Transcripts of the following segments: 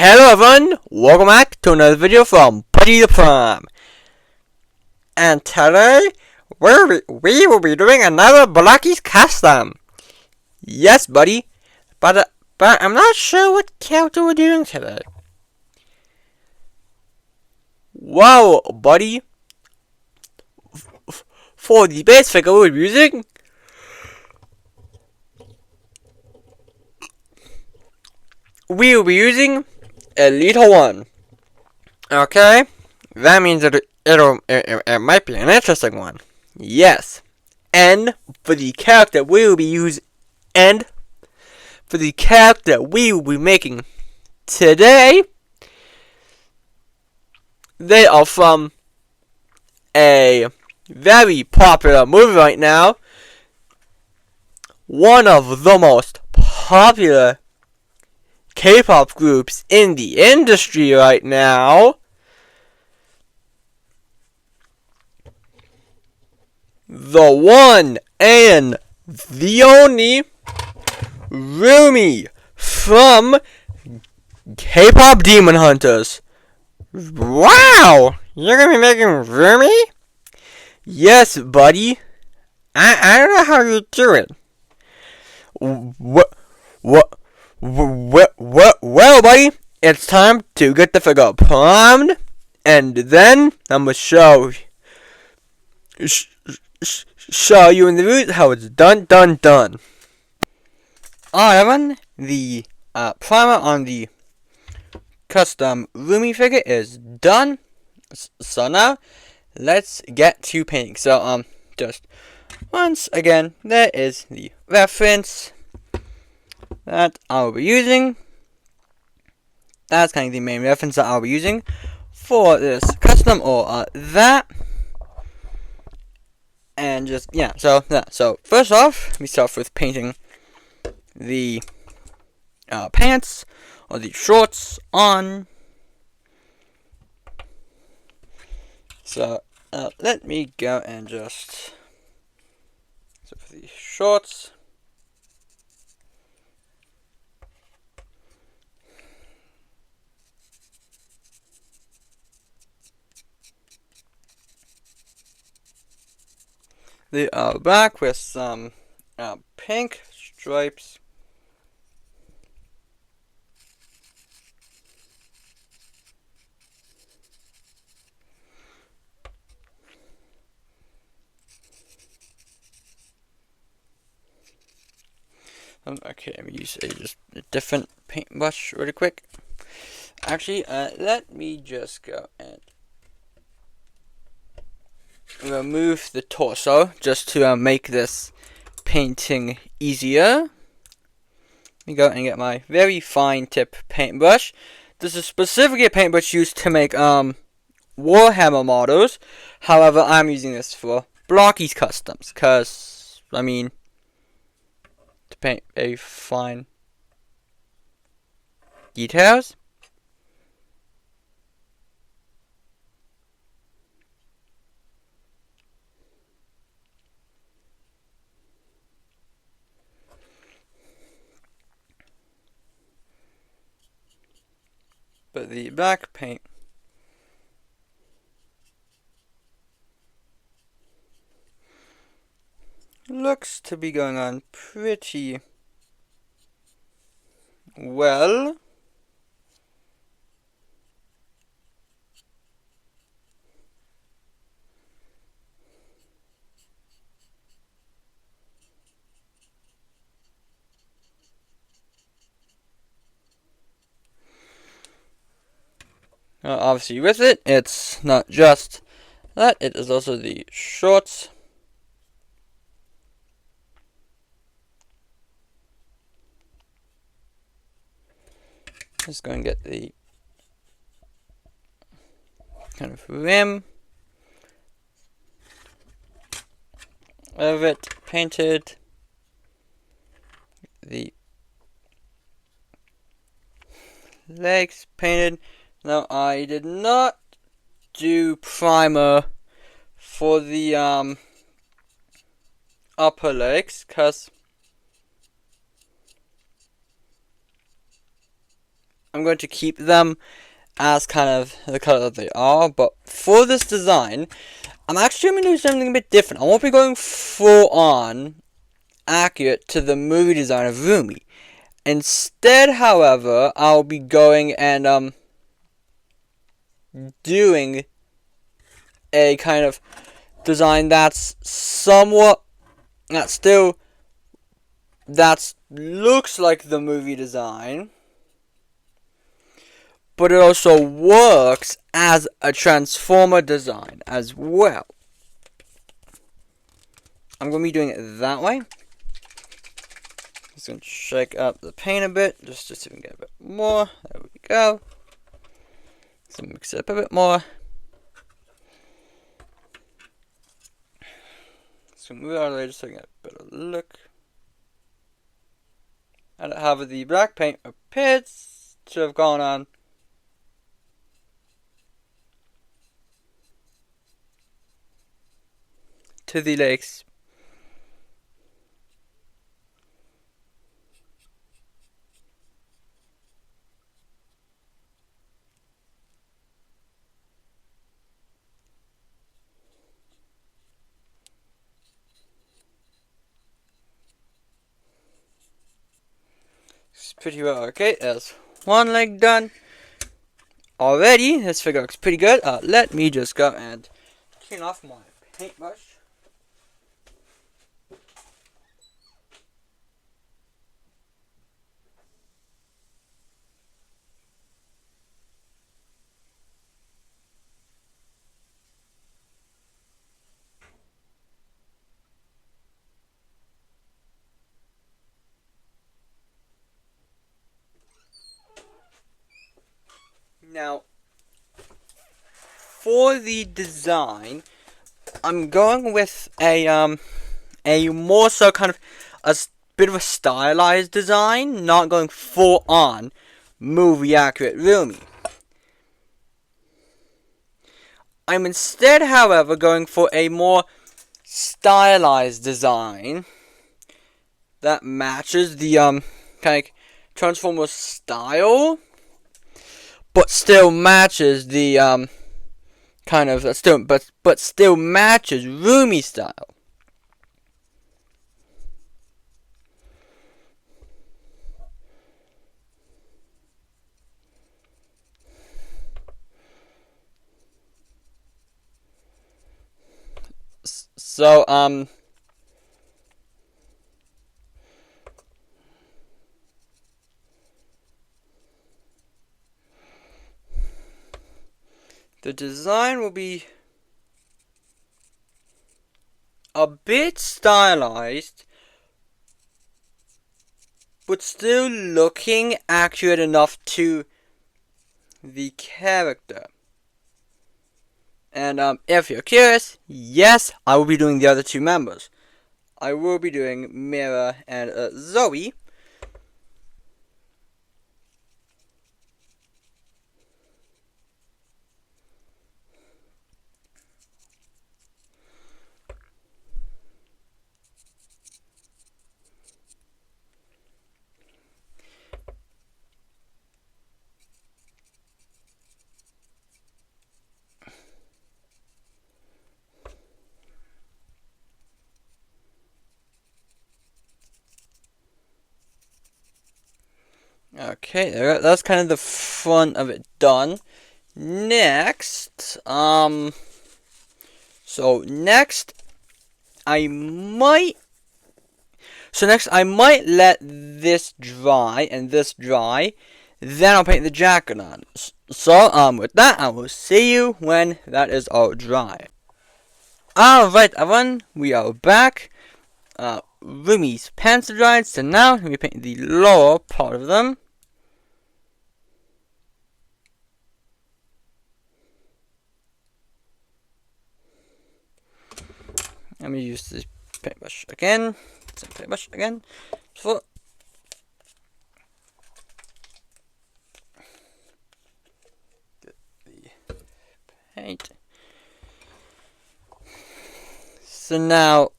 Hello everyone, welcome back to another video from Buddy the Prime. And today, we will be doing another Blokees custom. Yes, buddy, but I'm not sure what character we're doing today. Wow, buddy, for the base figure we'll be using, we will be using Elita 1. Okay, that means that it might be an interesting one. Yes, and for the character we will be using, and for the character we will be making today, they are from a very popular movie right now. One of the most popular K-pop groups in the industry right now. The one and the only Rumi from K-pop Demon Hunters. Wow! You're gonna be making Rumi? Yes, buddy. I don't know how you do it. Well, buddy, it's time to get the figure primed, and then I'm gonna show you in the video how it's done. Alright, everyone, the primer on the custom Rumi figure is done. So now, let's get to painting. So, just once again, there is the reference that I'll be using. That's kind of the main reference that I'll be using for this custom, or that. And just, yeah, so first off, we start with painting the pants or the shorts on. So let me go and just, so for the shorts, they are back with some pink stripes. Okay, let me use a different paintbrush really quick. Actually, let me just go and remove the torso just to make this painting easier. Let me go and get my very fine tip paintbrush. This is specifically a paintbrush used to make Warhammer models. However, I'm using this for Blokees customs, cause I mean, to paint a fine details. But the black paint looks to be going on pretty well. Obviously with it, it's not just that, it is also the shorts. Just going to get the kind of rim of it painted. The legs painted. Now, I did not do primer for the upper legs, because I'm going to keep them as kind of the color that they are. But for this design, I'm actually going to do something a bit different. I won't be going full on accurate to the movie design of Rumi. Instead, however, I'll be going and doing a kind of design that's somewhat that looks like the movie design, but it also works as a transformer design as well. I'm going to be doing it that way. Just going to shake up the paint a bit, just so we can get a bit more. There we go. So mix it up a bit more. So move out of the way just so I can get a better look. And have the black paint appears to have gone on. To the legs. It's pretty well. Okay, there's one leg done already. This figure looks pretty good. Let me just go and clean off my paintbrush. Now, for the design, I'm going with a more so kind of a bit of a stylized design, not going full on movie accurate Rumi. I'm instead, however, going for a more stylized design that matches the kind of Transformer style, but still matches the kind of but still matches Rumi style. So the design will be a bit stylized, but still looking accurate enough to the character. And if you're curious, yes, I will be doing the other two members. I will be doing Mira and Zoe. Okay, that's kind of the front of it done. Next, next I might let this dry and this dry, then I'll paint the jacket on. So, with that, I will see you when that is all dry. Alright, everyone, we are back. Rumi's pants are dried, so now let me paint the lower part of them. Let me use this paintbrush again. Same paintbrush again. So, get the paint. So now,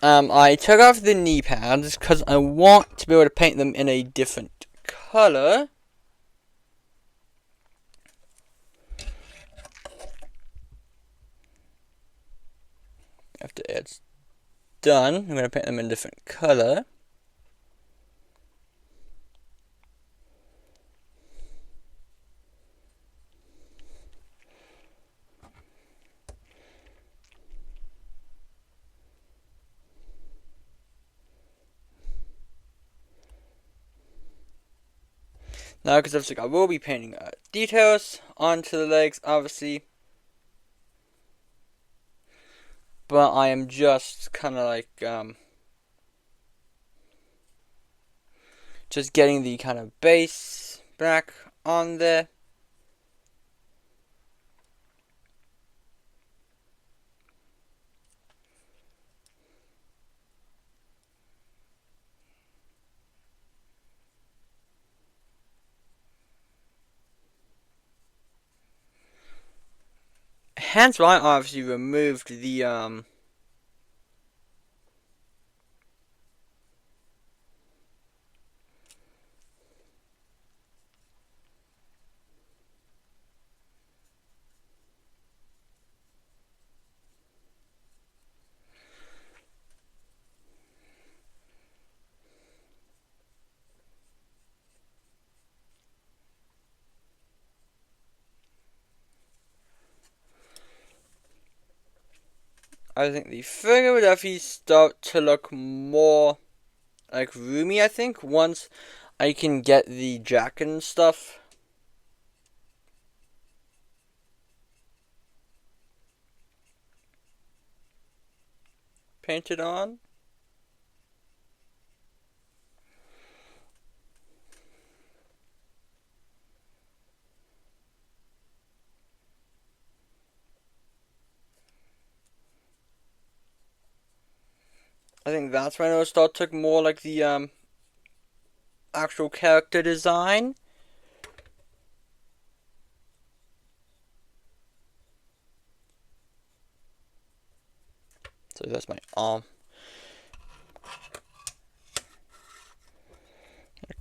I took off the knee pads because I want to be able to paint them in a different color. After it's done, I'm going to paint them in a different color. Now, because obviously I will be painting details onto the legs, obviously. But I am just kind of like, just getting the kind of base back on there. Hence why I obviously removed the, I think the figure would definitely start to look more like roomy, I think, once I can get the jacket and stuff painted on. I think that's when it'll start to look more like the actual character design. So that's my arm.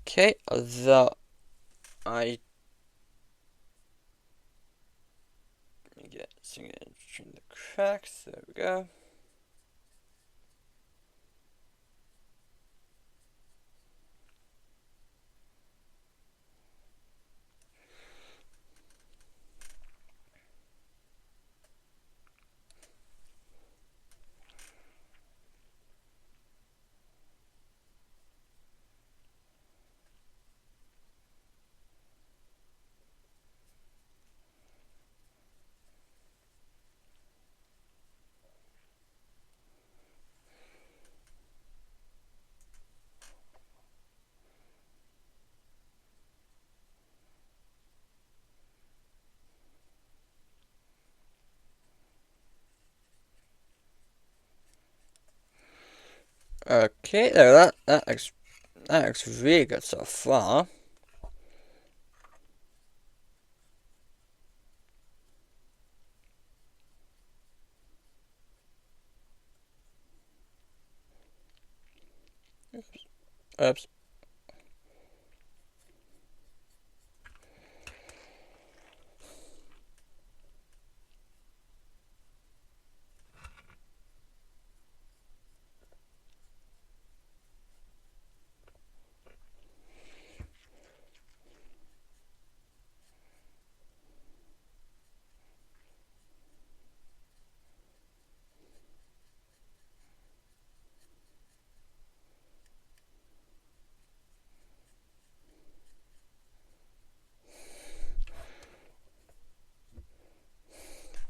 Okay, the I get in the cracks. There we go. Okay, there. That looks really good so far. Oops.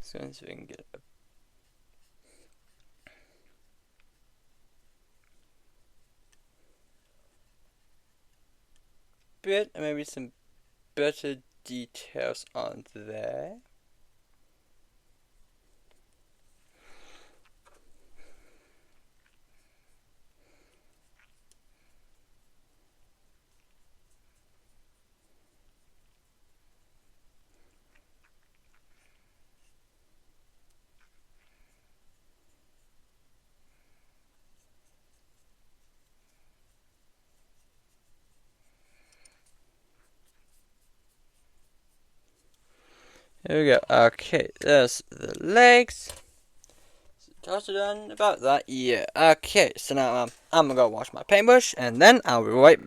So we can get a bit, maybe some better details on there. There we go. Okay, there's the legs. Also done about that. Yeah. Okay. So now I'm gonna go wash my paintbrush, and then I'll be right.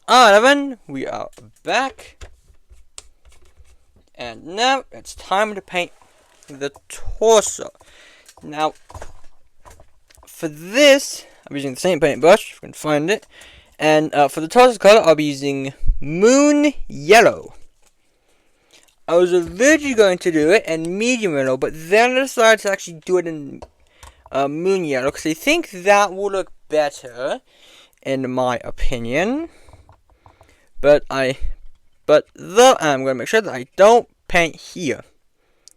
Alright, everyone. We are back, and now it's time to paint the torso. Now, for this, I'm using the same paintbrush. If I can find it, and for the torso color, I'll be using Moon Yellow. I was originally going to do it in medium yellow, but then I decided to actually do it in moon yellow because I think that will look better, in my opinion. But though I'm going to make sure that I don't paint here,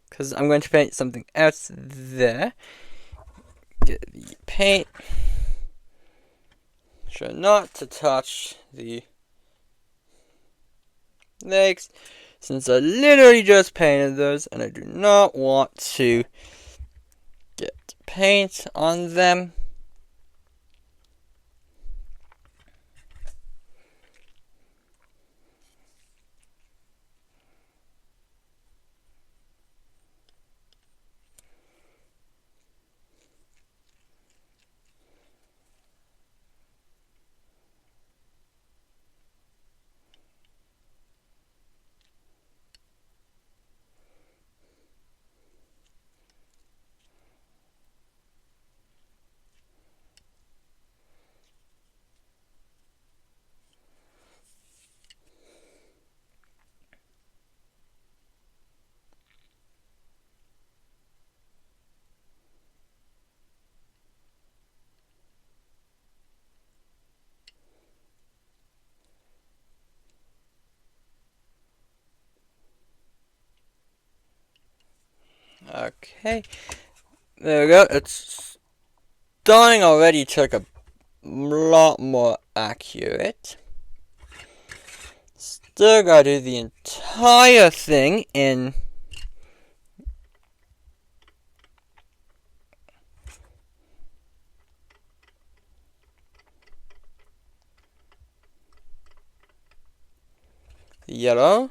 because I'm going to paint something else there. Get the paint. Sure not to touch the legs, since I literally just painted those, and I do not want to get paint on them. Okay, there we go. It's starting already to look a lot more accurate. Still gotta do the entire thing in yellow.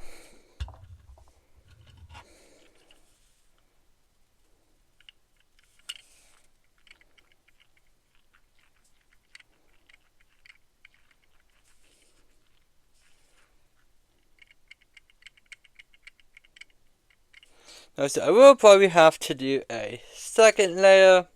So I will probably have to do a second layer.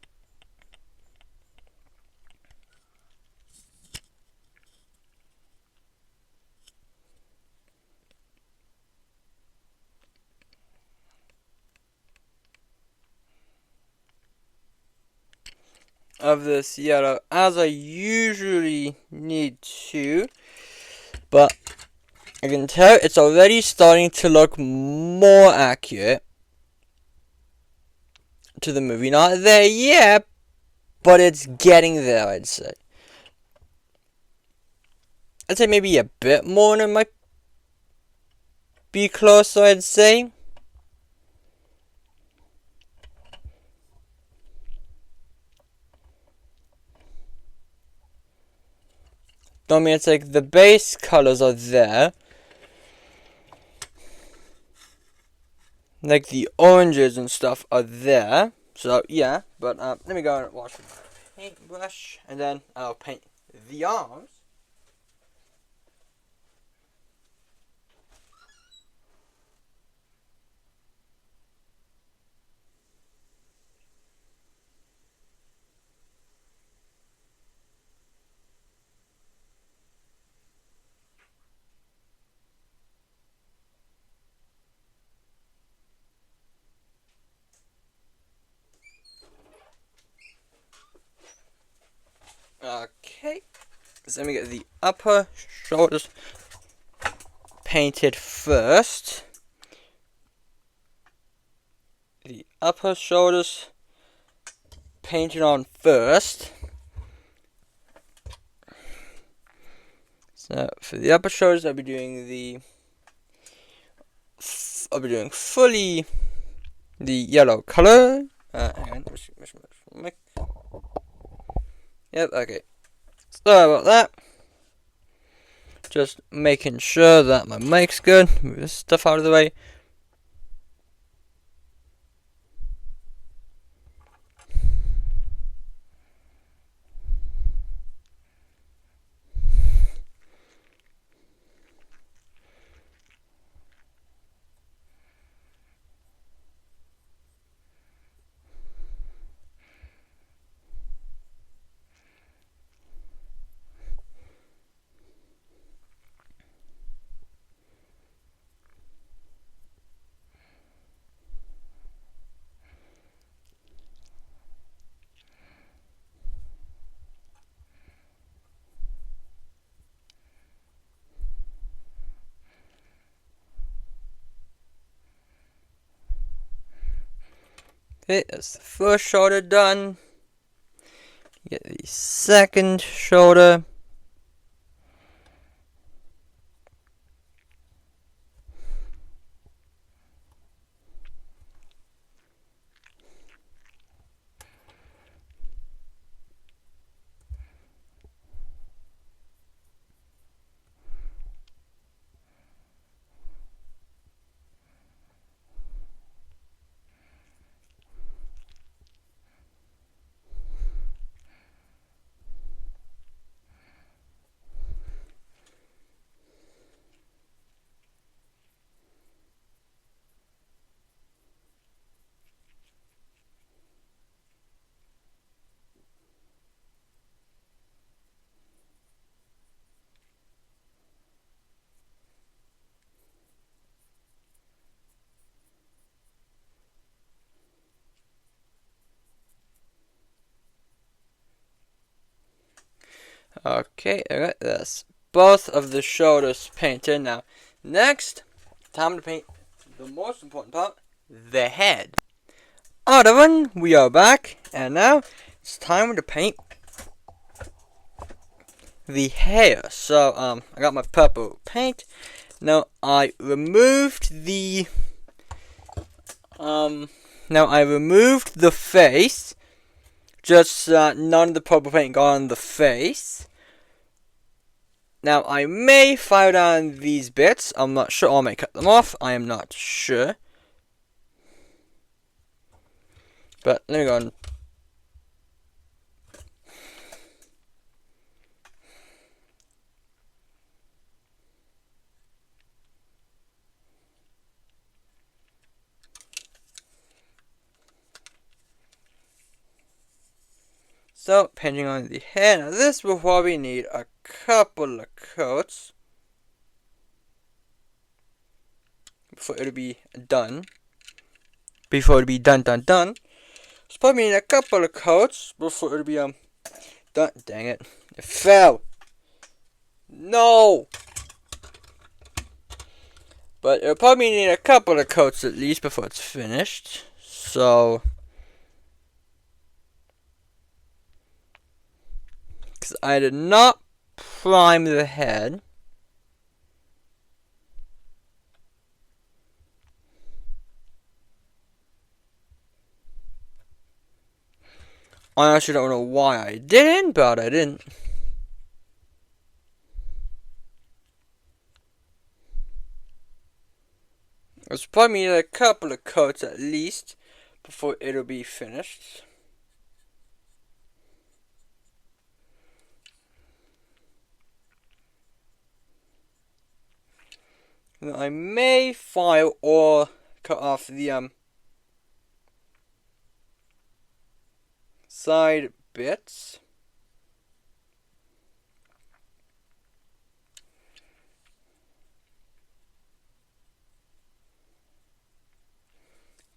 Of this yellow, as I usually need to, but I can tell it's already starting to look more accurate to the movie. Not there yet, but it's getting there, I'd say. I'd say maybe a bit more, and it might be closer, I'd say. I mean, it's like the base colors are there. Like the oranges and stuff are there. So, yeah. But let me go and wash my paintbrush. And then I'll paint the arms. Okay, so let me get the upper shoulders painted first. The upper shoulders painted on first. So for the upper shoulders, I'll be doing fully the yellow color. Hang on, yep, okay. Sorry about that. Just making sure that my mic's good. Move this stuff out of the way. Okay, that's the first shoulder done. Get the second shoulder. Okay, alright, that's both of the shoulders painted. Now, next, time to paint the most important part, the head. Alright everyone, we are back, and now it's time to paint the hair. So, I got my purple paint. Now, I removed the face, just none of the purple paint got on the face. Now, I may file down these bits. I'm not sure. I may cut them off. I am not sure. But let me go and so, painting on the hair. Now, this will probably need a couple of coats before it'll be done. Done. It's probably need a couple of coats before it'll be done. Dang it! It fell. No. But it'll probably need a couple of coats at least before it's finished. So, because I did not prime the head. I actually don't know why I didn't, but I didn't. It's probably need a couple of coats at least before it'll be finished. And I may file or cut off the side bits.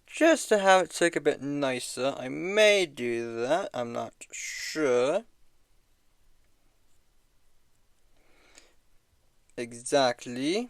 Just to have it look a bit nicer. I may do that. I'm not sure exactly.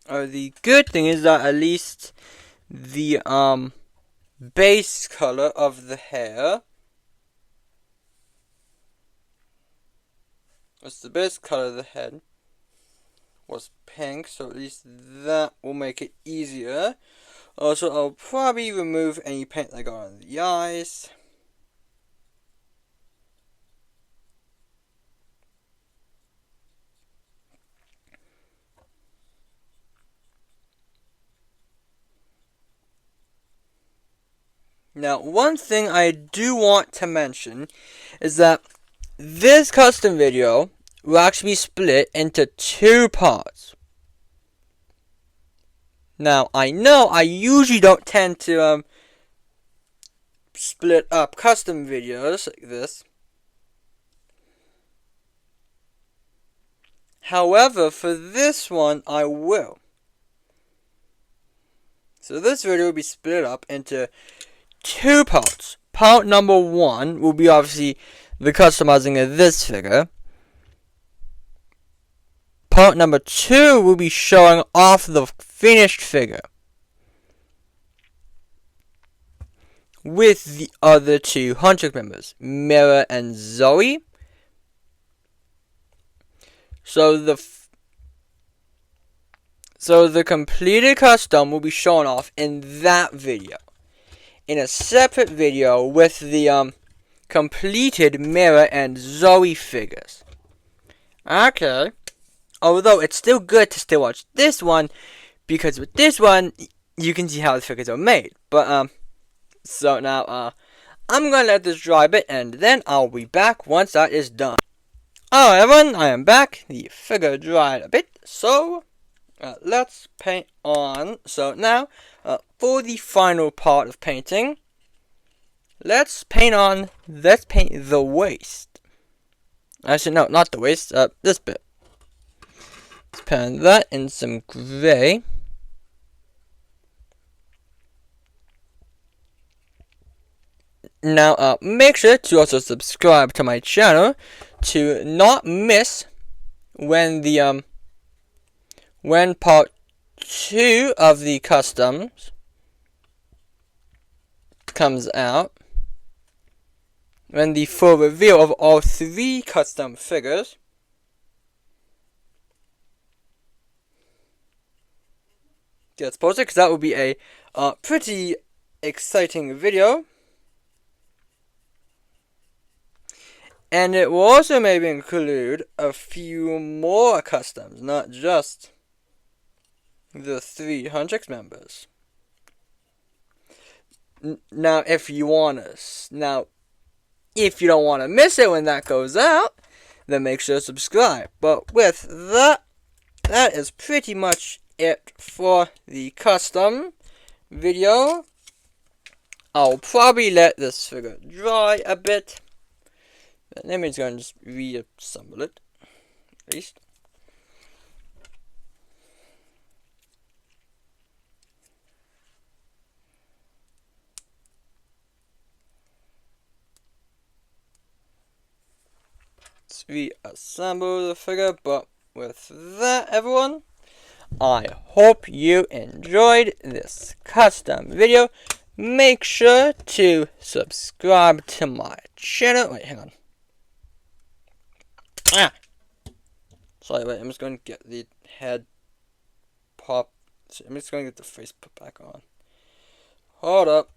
The good thing is that at least the base color of the hair, what's the base color of the head, was pink, so at least that will make it easier. Also, I'll probably remove any paint that got on the eyes. Now, one thing I do want to mention is that this custom video will actually be split into 2 parts. Now, I know I usually don't tend to split up custom videos like this. However, for this one, I will. So this video will be split up into 2 parts. Part number 1 will be obviously the customizing of this figure. Part number 2 will be showing off the finished figure with the other 2 Hunchback members, Mira and Zoe. So the completed custom will be shown off in that video. In a separate video with the completed Mira and Zoe figures. Okay. Although it's still good to still watch this one, because with this one you can see how the figures are made. But so now I'm gonna let this dry a bit, and then I'll be back once that is done. Alright everyone, I am back. The figure dried a bit, so let's paint on. So now, for the final part of painting, let's paint the waist. Actually, no, not the waist, this bit. Let's paint that in some gray. Now, make sure to also subscribe to my channel to not miss when the when part 2 of the customs comes out, when the full reveal of all 3 custom figures. Gets posted, because that will be a pretty exciting video. And it will also maybe include a few more customs, not just the 3 Hunchback members. Now, if you don't want to miss it when that goes out, then make sure to subscribe. But with that is pretty much it for the custom video. I'll probably let this figure dry a bit. Then we're going to just reassemble it, at least. Let's reassemble the figure, but with that, everyone, I hope you enjoyed this custom video. Make sure to subscribe to my channel. Wait, hang on. Sorry, wait, I'm just going to get the head pop. I'm just going to get the face put back on. Hold up.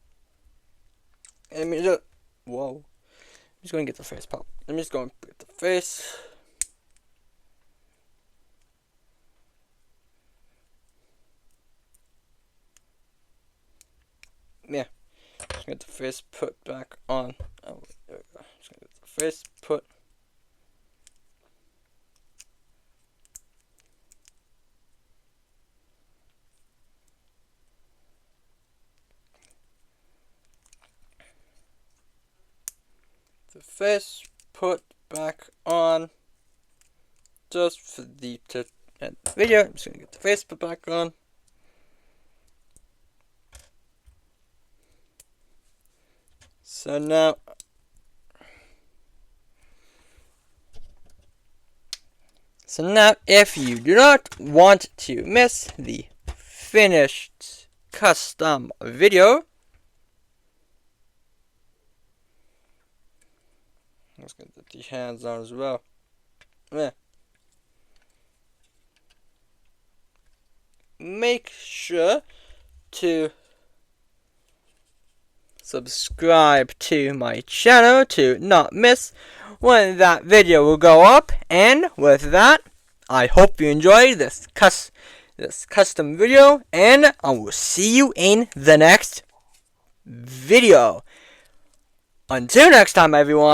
Whoa. I'm just going to get the face pop. I'm just going to get the face. Yeah. Just get the face put back on. Oh, there we go. Just going to get the face put. The face put back on. Just for the video, I'm just gonna get the face put back on. So now, if you do not want to miss the finished custom video, let's get the hands on as well. Yeah. Make sure to subscribe to my channel to not miss when that video will go up. And with that, I hope you enjoyed this custom video, and I will see you in the next video. Until next time, everyone.